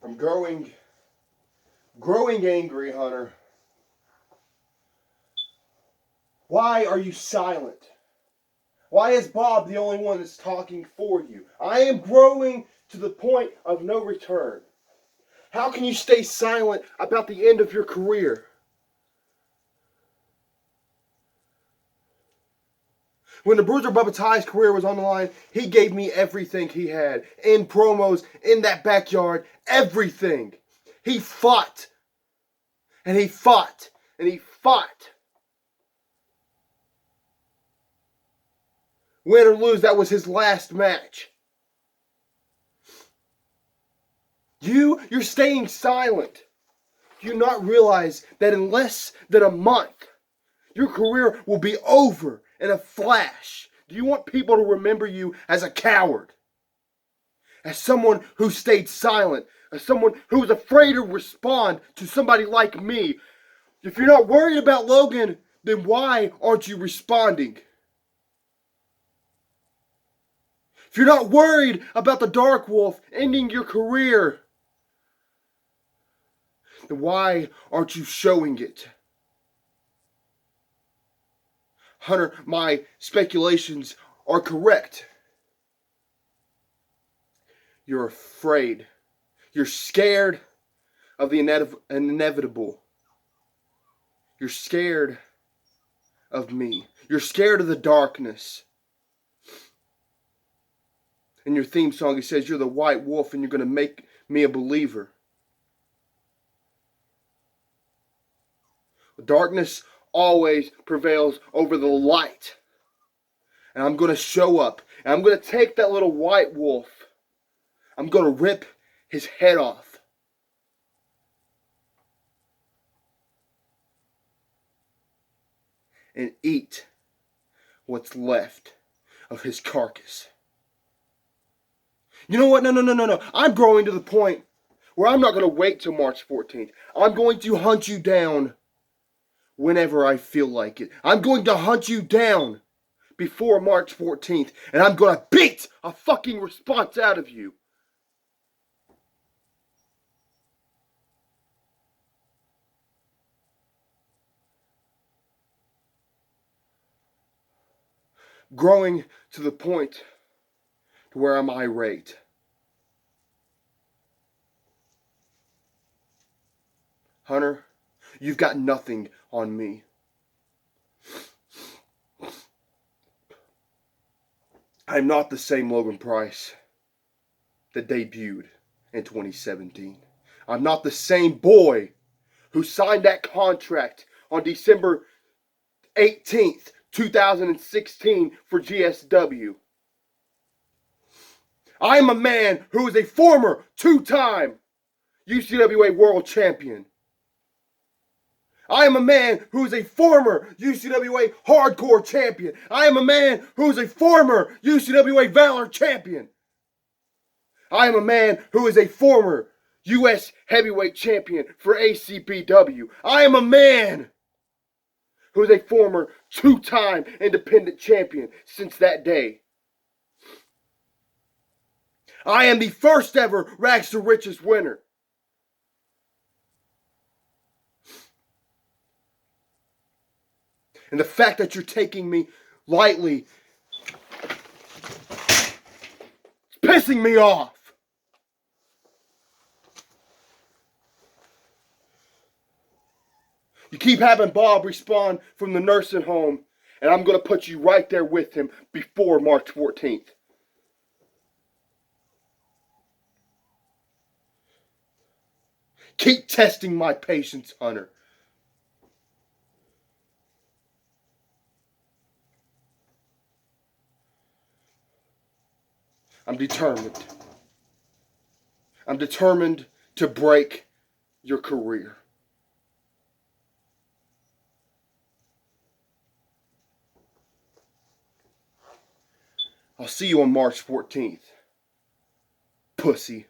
I'm growing angry, Hunter. Why are you silent? Why is Bob the only one that's talking for you? I am growing to the point of no return. How can you stay silent about the end of your career? When the Bruiser Bubba Ty's career was on the line, he gave me everything he had. In promos, in that backyard, everything. He fought. And he fought. And he fought. Win or lose, that was his last match. You're staying silent. Do you not realize that in less than a month, your career will be over in a flash? Do you want people to remember you as a coward? As someone who stayed silent? As someone who was afraid to respond to somebody like me? If you're not worried about Logan, then why aren't you responding? If you're not worried about the Dark Wolf ending your career, then why aren't you showing it? Hunter, my speculations are correct. You're afraid. You're scared of the inevitable. You're scared of me. You're scared of the darkness. In your theme song, it says you're the white wolf and you're going to make me a believer. Darkness always prevails over the light. And I'm going to show up. And I'm going to take that little white wolf. I'm going to rip his head off. And eat what's left of his carcass. You know what? No. I'm growing to the point where I'm not going to wait till March 14th. I'm going to hunt you down whenever I feel like it. I'm going to hunt you down before March 14th. And I'm going to beat a fucking response out of you. Growing to the point to where I'm irate. Hunter, you've got nothing on me. I'm not the same Logan Price that debuted in 2017. I'm not the same boy who signed that contract on December 18th, 2016 for GSW. I am a man who is a former two-time UCWA World Champion. I am a man who is a former UCWA Hardcore Champion. I am a man who is a former UCWA Valor Champion. I am a man who is a former U.S. Heavyweight Champion for ACBW. I am a man who is a former two-time independent champion since that day. I am the first ever Rags to Riches winner. And the fact that you're taking me lightly is pissing me off. You keep having Bob respond from the nursing home, and I'm going to put you right there with him before March 14th. Keep testing my patience, Hunter. I'm determined. I'm determined to break your career. I'll see you on March 14th. Pussy.